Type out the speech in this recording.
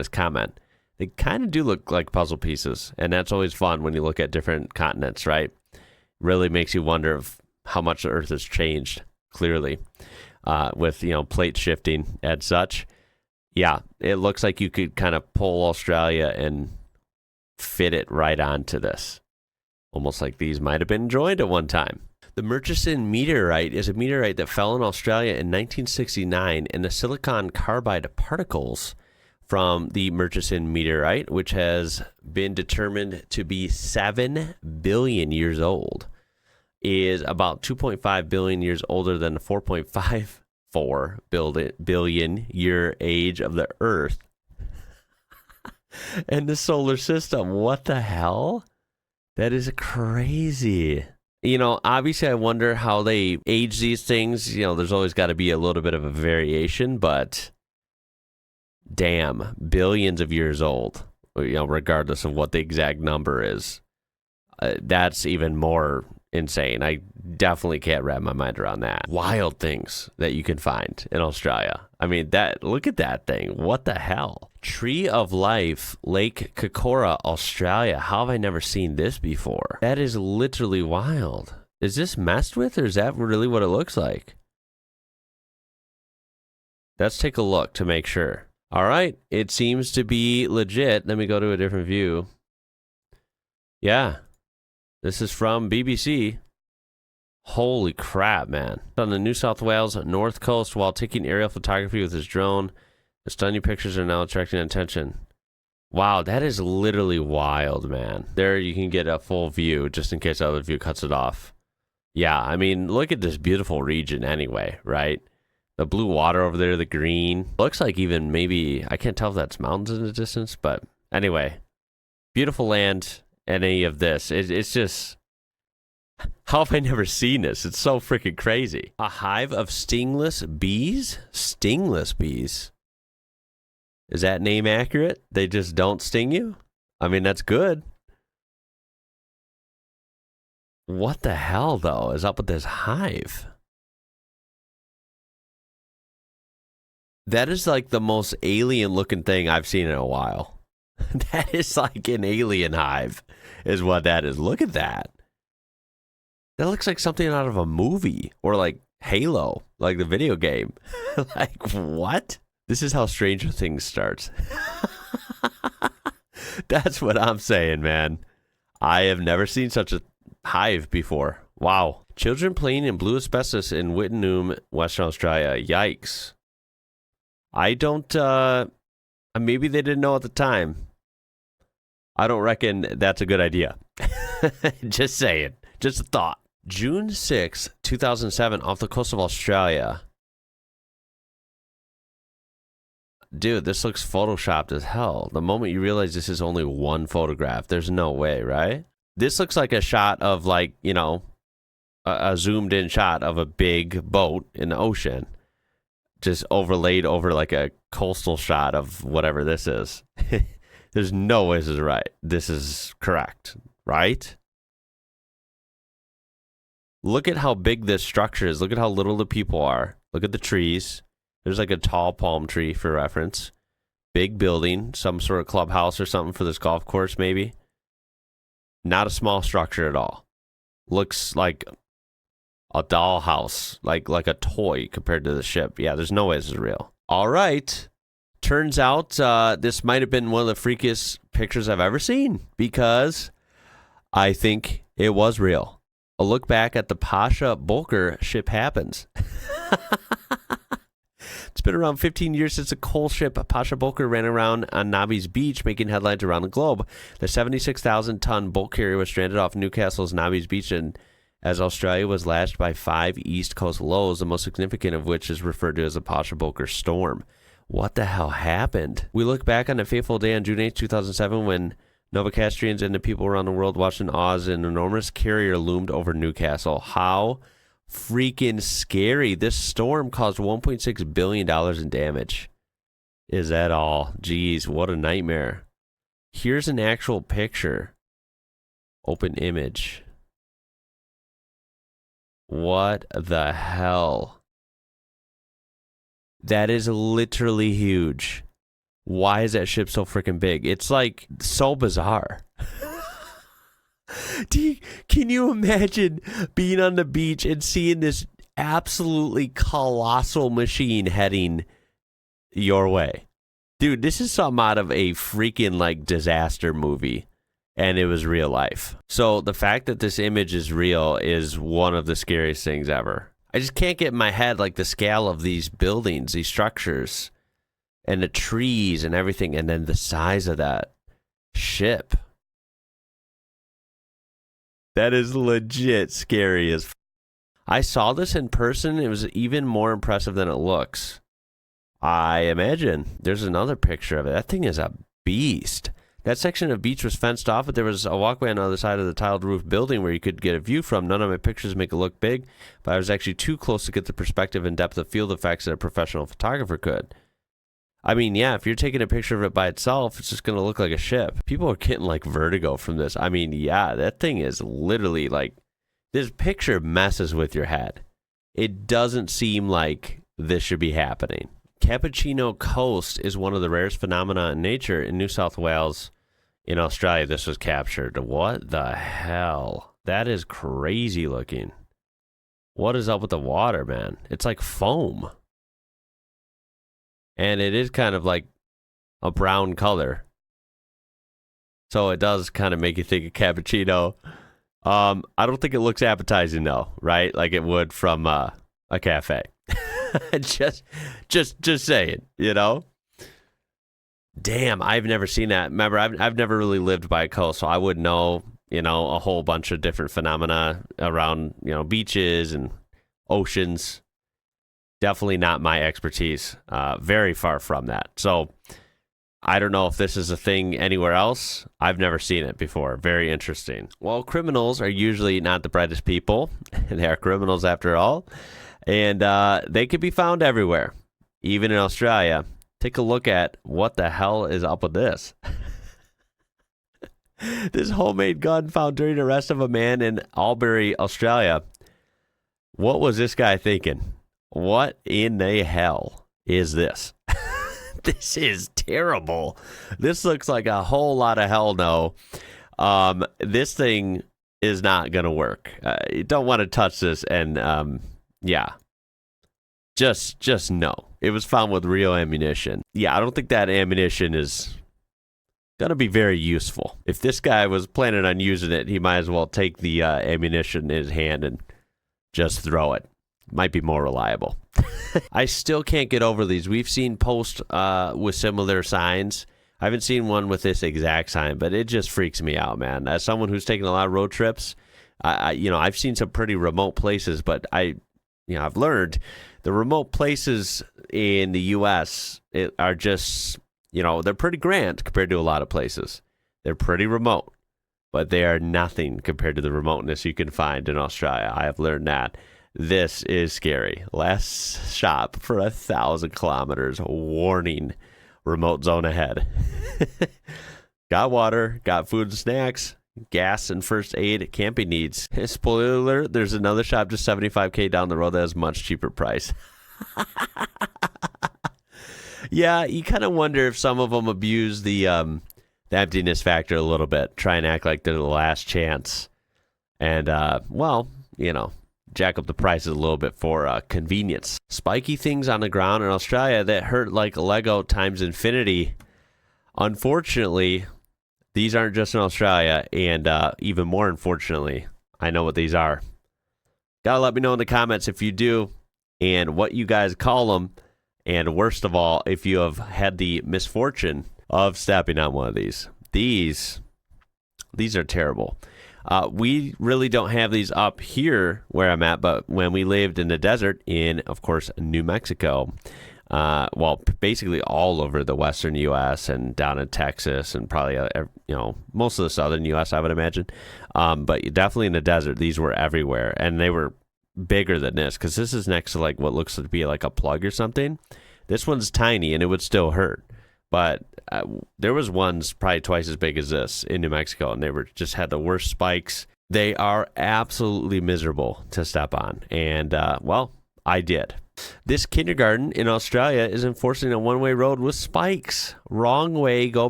this comment. They kind of do look like puzzle pieces, and that's always fun when you look at different continents, right? Really makes you wonder of how much the Earth has changed, clearly, with, plate shifting and such. Yeah, it looks like you could kind of pull Australia and fit it right onto this. Almost like these might have been joined at one time. The Murchison meteorite is a meteorite that fell in Australia in 1969, and the silicon carbide particles from the Murchison meteorite, which has been determined to be 7 billion years old, is about 2.5 billion years older than the 4.54 billion year age of the Earth and the solar system. What the hell? That is crazy. Obviously, I wonder how they age these things. There's always got to be a little bit of a variation, but damn, billions of years old, regardless of what the exact number is. That's even more insane. I definitely can't wrap my mind around that. Wild things that you can find in Australia. I mean, look at that thing. What the hell? Tree of Life, Lake Kokora, Australia. How have I never seen this before? That is literally wild. Is this messed with, or is that really what it looks like? Let's take a look to make sure. All right, it seems to be legit. Let me go to a different view. Yeah, this is from BBC. Holy crap, man. On the New South Wales north coast while taking aerial photography with his drone. The stunning pictures are now attracting attention. Wow, that is literally wild, man. There you can get a full view just in case the other view cuts it off. Yeah, I mean, look at this beautiful region anyway, right? The blue water over there, the green. Looks like even maybe, I can't tell if that's mountains in the distance, but anyway. Beautiful land, any of this. It's just, how have I never seen this? It's so freaking crazy. A hive of stingless bees? Stingless bees? Is that name accurate? They just don't sting you? I mean, that's good. What the hell, though, is up with this hive? That is like the most alien-looking thing I've seen in a while. That is like an alien hive, is what that is. Look at that. That looks like something out of a movie, or like Halo, like the video game. Like, what? This is how Stranger Things starts. That's what I'm saying, man. I have never seen such a hive before. Wow. Children playing in blue asbestos in Wittenoom, Western Australia. Yikes. I don't, maybe they didn't know at the time. I don't reckon that's a good idea. Just saying. Just a thought. June 6, 2007, off the coast of Australia. Dude, this looks photoshopped as hell. The moment you realize this is only one photograph, there's no way, right? This looks like a shot of, like, a zoomed in shot of a big boat in the ocean. Just overlaid over like a coastal shot of whatever this is. There's no way this is right. This is correct, right? Look at how big this structure is. Look at how little the people are. Look at the trees. There's like a tall palm tree for reference. Big building, some sort of clubhouse or something for this golf course maybe. Not a small structure at all. Looks like a dollhouse, like a toy compared to the ship. Yeah, there's no way this is real. All right. Turns out this might have been one of the freakiest pictures I've ever seen, because I think it was real. A look back at the Pasha Bulker ship happens. It's been around 15 years since the coal ship Pasha Bulker ran around on Nobby's Beach, making headlines around the globe. The 76,000-ton bulk carrier was stranded off Newcastle's Nobby's Beach, and as Australia was lashed by 5 East Coast lows, the most significant of which is referred to as the Pasha Bulker storm. What the hell happened? We look back on a fateful day on June 8, 2007, when Novocastrians and the people around the world watched in awe as an enormous carrier loomed over Newcastle. How freaking scary. This storm caused $1.6 billion in damage. Is that all? Jeez, what a nightmare. Here's an actual picture. Open image. What the hell? That is literally huge. Why is that ship so freaking big? It's like so bizarre. Can you imagine being on the beach and seeing this absolutely colossal machine heading your way? Dude, this is something out of a freaking like disaster movie, and it was real life. So the fact that this image is real is one of the scariest things ever. I just can't get in my head like the scale of these buildings, these structures, and the trees and everything, and then the size of that ship. That is legit scary as I saw this in person. It was even more impressive than it looks. I imagine. There's another picture of it. That thing is a beast. That section of beach was fenced off, but there was a walkway on the other side of the tiled roof building where you could get a view from. None of my pictures make it look big, but I was actually too close to get the perspective and depth of field effects that a professional photographer could. I mean, yeah, if you're taking a picture of it by itself, it's just going to look like a ship. People are getting like vertigo from this. I mean, yeah, that thing is literally like, this picture messes with your head. It doesn't seem like this should be happening. Cappuccino Coast is one of the rarest phenomena in nature. In New South Wales, in Australia, this was captured. What the hell? That is crazy looking. What is up with the water, man? It's like foam. And it is kind of like a brown color. So it does kind of make you think of cappuccino. I don't think it looks appetizing though, right? Like it would from a cafe. just saying, you know? Damn, I've never seen that. Remember, I've never really lived by a coast, so I would know, you know, a whole bunch of different phenomena around, you know, beaches and oceans. Definitely not my expertise. Very far from that. So I don't know if this is a thing anywhere else. I've never seen it before. Very interesting. Well, criminals are usually not the brightest people. They are criminals after all. And they can be found everywhere, even in Australia. Take a look at what the hell is up with this. This homemade gun found during the arrest of a man in Albury, Australia. What was this guy thinking? What in the hell is this? This is terrible. This looks like a whole lot of hell no. This thing is not going to work. You don't want to touch this, and yeah. Just no. It was found with real ammunition. Yeah, I don't think that ammunition is going to be very useful. If this guy was planning on using it, he might as well take the ammunition in his hand and just throw it. Might be more reliable. I still can't get over these. We've seen posts with similar signs. I haven't seen one with this exact sign, but it just freaks me out, man. As someone who's taken a lot of road trips, I've seen some pretty remote places, but I've learned the remote places in the U.S. Are just, they're pretty grand compared to a lot of places. They're pretty remote, but they are nothing compared to the remoteness you can find in Australia. I have learned that. This is scary. Last shop for 1,000 kilometers. Warning. Remote zone ahead. Got water, got food and snacks, gas and first aid, camping needs. Spoiler alert, there's another shop just $75K down the road that has much cheaper price. Yeah, you kind of wonder if some of them abuse the emptiness factor a little bit. Try and act like they're the last chance. And, jack up the prices a little bit for convenience. Spiky things on the ground in Australia that hurt like Lego times infinity. Unfortunately, these aren't just in Australia, and even more unfortunately, I know what these are. Gotta let me know in the comments if you do, and what you guys call them, and worst of all, if you have had the misfortune of stepping on one of these. These are terrible. We really don't have these up here where I'm at, but when we lived in the desert in, of course, New Mexico, basically all over the western U.S. and down in Texas and probably, most of the southern U.S., I would imagine. But definitely in the desert, these were everywhere, and they were bigger than this because this is next to like what looks to be like a plug or something. This one's tiny, and it would still hurt. But there was ones probably twice as big as this in New Mexico, and they just had the worst spikes. They are absolutely miserable to step on, and I did. This kindergarten in Australia is enforcing a one-way road with spikes. Wrong way, go back.